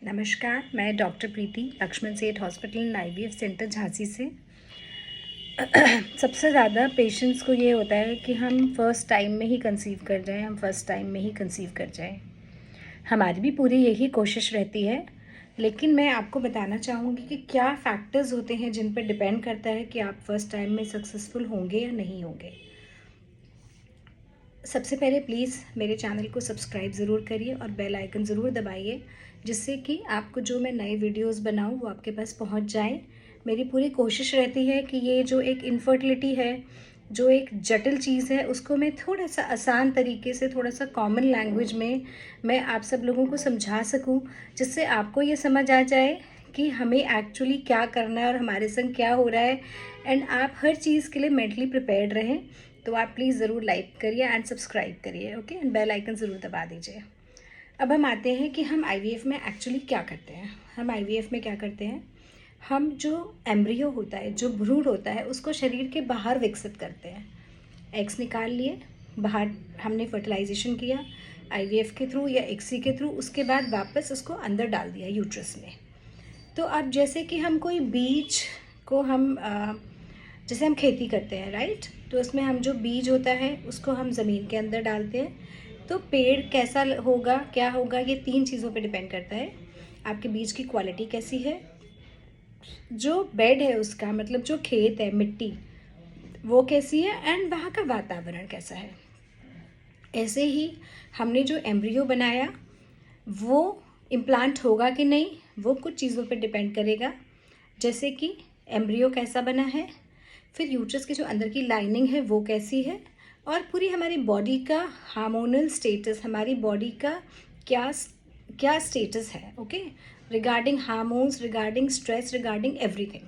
नमस्कार, मैं डॉक्टर प्रीति लक्ष्मण सेठ hospital and IVF centre Jhansi से। सबसे ज़्यादा पेशेंट्स को ये होता है कि हम फर्स्ट टाइम में ही कंसीव कर जाएं, हमारी भी पूरी यही कोशिश रहती है। लेकिन मैं आपको बताना चाहूँगी कि क्या फैक्टर्स होते हैं जिन पर डिपेंड करता है कि आप फर्स्ट टाइम में सक्सेसफुल होंगे या नहीं होंगे। सबसे पहले प्लीज़ मेरे चैनल को सब्सक्राइब ज़रूर करिए और बेल आइकन ज़रूर दबाइए, जिससे कि आपको जो मैं नए वीडियोस बनाऊं वो आपके पास पहुंच जाए। मेरी पूरी कोशिश रहती है कि ये जो एक इनफर्टिलिटी है, जो एक जटिल चीज़ है, उसको मैं थोड़ा सा आसान तरीके से, थोड़ा सा कॉमन लैंग्वेज में मैं आप सब लोगों को समझा सकूं, जिससे आपको ये समझ आ जाए कि हमें एक्चुअली क्या करना है और हमारे संग क्या हो रहा है, एंड आप हर चीज़ के लिए मेंटली प्रिपेयर्ड रहें। तो आप प्लीज़ ज़रूर लाइक करिए एंड सब्सक्राइब करिए, ओके, एंड बेल आइकन ज़रूर दबा दीजिए। अब हम आते हैं कि हम आईवीएफ में एक्चुअली क्या करते हैं। हम आईवीएफ में क्या करते हैं, हम जो एम्ब्रियो होता है, जो भ्रूण होता है, उसको शरीर के बाहर विकसित करते हैं। एग्स निकाल लिए बाहर, हमने फर्टिलाइजेशन किया आईवीएफ के थ्रू या एक्सी के थ्रू, उसके बाद वापस उसको अंदर डाल दिया यूट्रस में। तो अब जैसे कि हम कोई बीज को जैसे हम खेती करते हैं, राइट, तो उसमें हम जो बीज होता है उसको हम ज़मीन के अंदर डालते हैं। तो पेड़ कैसा होगा, क्या होगा, ये 3 चीज़ों पे डिपेंड करता है। आपके बीज की क्वालिटी कैसी है, जो बेड है उसका, मतलब जो खेत है, मिट्टी वो कैसी है, एंड वहाँ का वातावरण कैसा है। ऐसे ही हमने जो एम्ब्रियो बनाया वो इम्प्लांट होगा कि नहीं, वो कुछ चीज़ों पे डिपेंड करेगा, जैसे कि एम्ब्रियो कैसा बना है, फिर यूट्रस की जो अंदर की लाइनिंग है वो कैसी है, और पूरी हमारी बॉडी का हार्मोनल स्टेटस, हमारी बॉडी का क्या क्या स्टेटस है, okay, regarding hormones, regarding stress, regarding everything.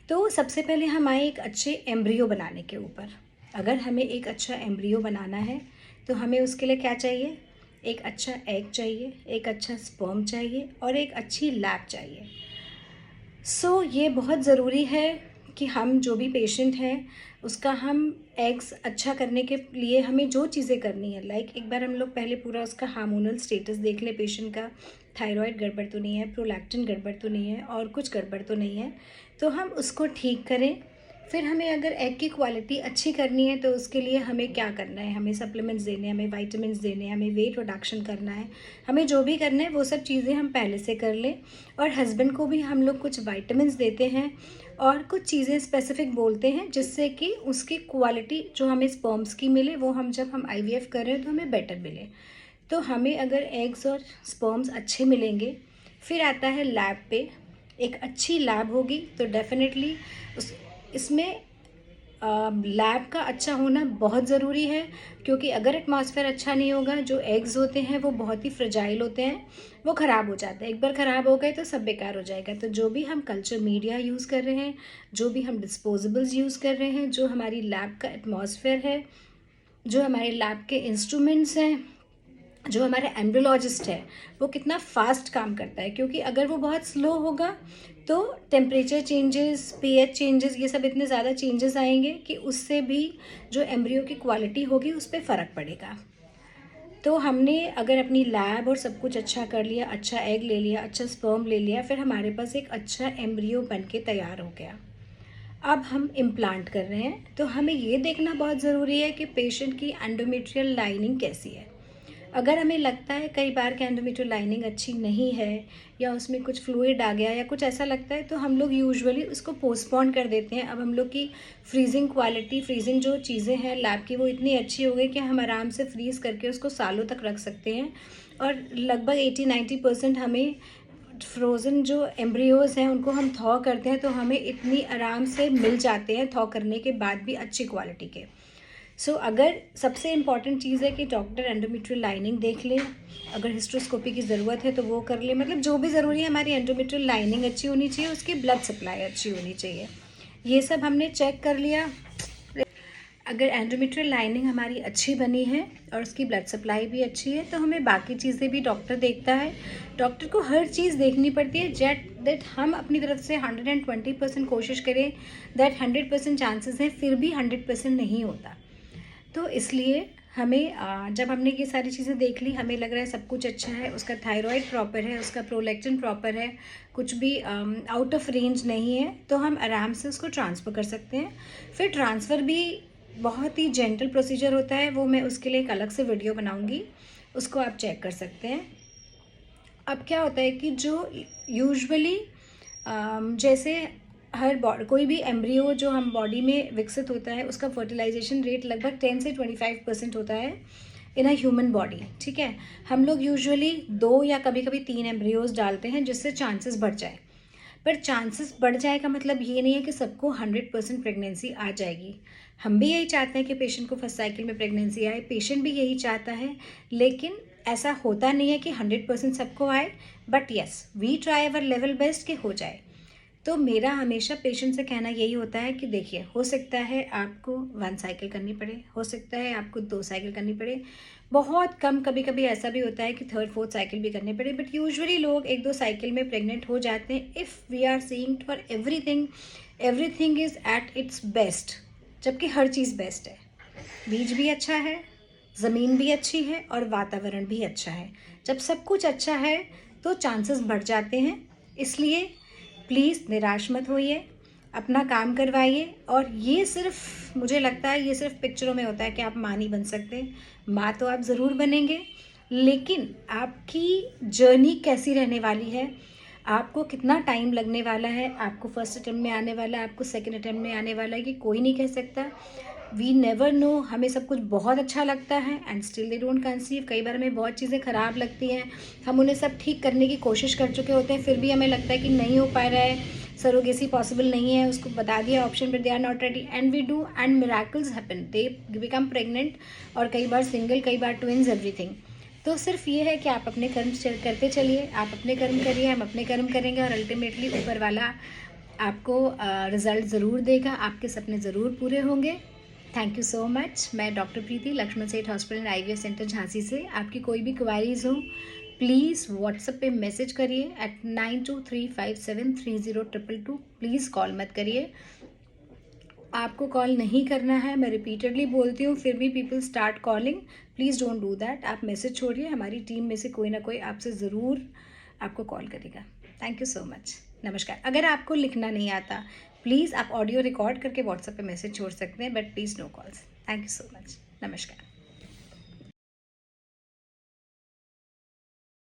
तो सबसे पहले हम आए एक अच्छे एम्ब्रियो बनाने के ऊपर। अगर हमें एक अच्छा एम्ब्रियो बनाना है तो हमें उसके लिए क्या चाहिए, एक अच्छा एग चाहिए, एक अच्छा स्पर्म चाहिए और एक अच्छी लैब चाहिए। सो ये बहुत ज़रूरी है कि हम जो भी पेशेंट हैं उसका हम एग्स अच्छा करने के लिए हमें जो चीज़ें करनी है, लाइक एक बार हम लोग पहले पूरा उसका हार्मोनल स्टेटस देख ले पेशेंट का, थायराइड गड़बड़ तो नहीं है, प्रोलैक्टिन गड़बड़ तो नहीं है, और कुछ गड़बड़ तो नहीं है, तो हम उसको ठीक करें। फिर हमें अगर एग की क्वालिटी अच्छी करनी है तो उसके लिए हमें क्या करना है, हमें सप्लीमेंट्स देने हैं, हमें वाइटामिन देने हैं, हमें वेट रिडक्शन करना है, हमें जो भी करना है वो सब चीज़ें हम पहले से कर लें। और हस्बैंड को भी हम लोग कुछ वाइटामिन देते हैं और कुछ चीज़ें स्पेसिफिक बोलते हैं, जिससे कि उसकी क्वालिटी जो हमें स्पर्म्स की मिले वो हम जब हम आईवीएफ कर रहे हैं तो हमें बेटर मिले। तो हमें अगर एग्स और स्पर्म्स अच्छे मिलेंगे, फिर आता है लैब पे। एक अच्छी लैब होगी तो डेफिनेटली इसमें लैब का अच्छा होना बहुत ज़रूरी है, क्योंकि अगर एटमॉस्फेयर अच्छा नहीं होगा, जो एग्स होते हैं वो बहुत ही फ्रेजाइल होते हैं, वो ख़राब हो जाते हैं। एक बार ख़राब हो गए तो सब बेकार हो जाएगा। तो जो भी हम कल्चर मीडिया यूज़ कर रहे हैं, जो भी हम डिस्पोजेबल्स यूज़ कर रहे हैं, जो हमारी लैब का एटमॉस्फेयर है, जो हमारे लैब के इंस्ट्रूमेंट्स हैं, जो हमारा एम्ब्रियोलॉजिस्ट है वो कितना फास्ट काम करता है, क्योंकि अगर वो बहुत स्लो होगा तो टेम्परेचर चेंजेस, पीएच चेंजेस, ये सब इतने ज़्यादा चेंजेस आएंगे कि उससे भी जो एम्ब्रियो की क्वालिटी होगी उस पर फ़र्क पड़ेगा। तो हमने अगर अपनी लैब और सब कुछ अच्छा कर लिया, अच्छा एग ले लिया, अच्छा स्पर्म ले लिया, फिर हमारे पास एक अच्छा एम्ब्रियो बन के तैयार हो गया। अब हम इम्प्लांट कर रहे हैं तो हमें ये देखना बहुत ज़रूरी है कि पेशेंट की एंडोमेट्रियल लाइनिंग कैसी है। अगर हमें लगता है कई बार कि एंडोमेट्रियल लाइनिंग अच्छी नहीं है, या उसमें कुछ फ्लूइड आ गया या कुछ ऐसा लगता है, तो हम लोग यूजुअली उसको पोस्टपोन कर देते हैं। अब हम लोग की फ्रीजिंग क्वालिटी, फ्रीजिंग जो चीज़ें हैं लैब की, वो इतनी अच्छी हो गई कि हम आराम से फ्रीज़ करके उसको सालों तक रख सकते हैं, और लगभग 80-90% हमें फ्रोज़न जो एम्ब्रियोज़ हैं उनको हम थॉ करते हैं तो हमें इतनी आराम से मिल जाते हैं, थॉ करने के बाद भी अच्छी क्वालिटी के। सो अगर सबसे इम्पॉर्टेंट चीज़ है कि डॉक्टर एंडोमेट्रियल लाइनिंग देख ले, अगर हिस्ट्रोस्कोपी की ज़रूरत है तो वो कर ले, मतलब जो भी ज़रूरी है, हमारी एंडोमेट्रियल लाइनिंग अच्छी होनी चाहिए, उसकी ब्लड सप्लाई अच्छी होनी चाहिए। ये सब हमने चेक कर लिया। अगर एंडोमेट्रियल लाइनिंग हमारी अच्छी बनी है और उसकी ब्लड सप्लाई भी अच्छी है तो हमें बाकी चीज़ें भी डॉक्टर देखता है। डॉक्टर को हर चीज़ देखनी पड़ती है, दैट हम अपनी तरफ से 120% कोशिश करें, दैट 100% चांसेस हैं, फिर भी 100% नहीं होता। तो इसलिए हमें जब हमने ये सारी चीज़ें देख ली, हमें लग रहा है सब कुछ अच्छा है, उसका थायराइड प्रॉपर है, उसका प्रोलैक्टिन प्रॉपर है, कुछ भी आउट ऑफ रेंज नहीं है, तो हम आराम से उसको ट्रांसफ़र कर सकते हैं। फिर ट्रांसफ़र भी बहुत ही जेंटल प्रोसीजर होता है, वो मैं उसके लिए एक अलग से वीडियो बनाऊँगी, उसको आप चेक कर सकते हैं। अब क्या होता है कि जो यूजुअली जैसे कोई भी एम्ब्रियो जो हम बॉडी में विकसित होता है, उसका फर्टिलाइजेशन रेट लगभग 10 से 25% होता है इन अ ह्यूमन बॉडी, ठीक है। हम लोग यूजुअली 2 या कभी कभी 3 एम्ब्रियोज डालते हैं जिससे चांसेस बढ़ जाए, पर चांसेस बढ़ जाए का मतलब ये नहीं है कि सबको 100% प्रेगनेंसी आ जाएगी। हम भी यही चाहते हैं कि पेशेंट को फर्स्ट साइकिल में प्रेगनेंसी आए, पेशेंट भी यही चाहता है, लेकिन ऐसा होता नहीं है कि 100% सबको आए, but yes we try our level best कि हो जाए। तो मेरा हमेशा पेशेंट से कहना यही होता है कि देखिए, हो सकता है आपको 1 साइकिल करनी पड़े, हो सकता है आपको 2 साइकिल करनी पड़े, बहुत कम कभी कभी ऐसा भी होता है कि 3rd 4th साइकिल भी करनी पड़े, बट यूजुअली लोग 1-2 साइकिल में प्रेग्नेंट हो जाते हैं if we are seeing for everything is at its best, जबकि हर चीज़ बेस्ट है। बीज भी अच्छा है, ज़मीन भी अच्छी है और वातावरण भी अच्छा है। जब सब कुछ अच्छा है तो चांसेस बढ़ जाते हैं, इसलिए प्लीज़ निराश मत होइए, अपना काम करवाइए। और ये सिर्फ मुझे लगता है ये सिर्फ पिक्चरों में होता है कि आप माँ नहीं बन सकते। माँ तो आप ज़रूर बनेंगे, लेकिन आपकी जर्नी कैसी रहने वाली है, आपको कितना टाइम लगने वाला है, आपको फर्स्ट अटेम्प्ट में आने वाला है, आपको सेकंड अटेम्प्ट में आने वाला है, कि कोई नहीं कह सकता। We never know. हमें सब कुछ बहुत अच्छा लगता है and still they don't conceive. कई बार हमें बहुत चीज़ें ख़राब लगती हैं, हम उन्हें सब ठीक करने की कोशिश कर चुके होते हैं, फिर भी हमें लगता है कि नहीं हो पा रहा है, सरोगेसी पॉसिबल नहीं है, उसको बता दिया option, but they are not ready and we do and miracles happen, they become pregnant, और कई बार सिंगल, कई बार ट्विंस, एवरीथिंग। तो सिर्फ ये है कि आप अपने कर्म करते चलिए, आप अपने कर्म करिए, हम अपने कर्म करेंगे, और अल्टीमेटली ऊपर वाला आपको रिज़ल्ट ज़रूर देगा, आपके सपने ज़रूर पूरे होंगे। Thank you so much. मैं डॉक्टर प्रीति, लक्ष्मण सेठ hospital and IVF centre Jhansi से। आपकी कोई भी क्वारीज हो प्लीज़ व्हाट्सएप पे मैसेज करिए एट 9235730222। प्लीज़ कॉल मत करिए, आपको कॉल नहीं करना है। मैं रिपीटेडली बोलती हूँ, फिर भी people start calling. Please don't do that. आप मैसेज छोड़िए, हमारी टीम में से कोई ना कोई आपसे ज़रूर आपको कॉल करेगा। Thank you so much. नमस्कार। अगर आपको लिखना नहीं आता, प्लीज़ आप ऑडियो रिकॉर्ड करके व्हाट्सएप पे मैसेज छोड़ सकते हैं, but please no calls. Thank you so much. नमस्कार।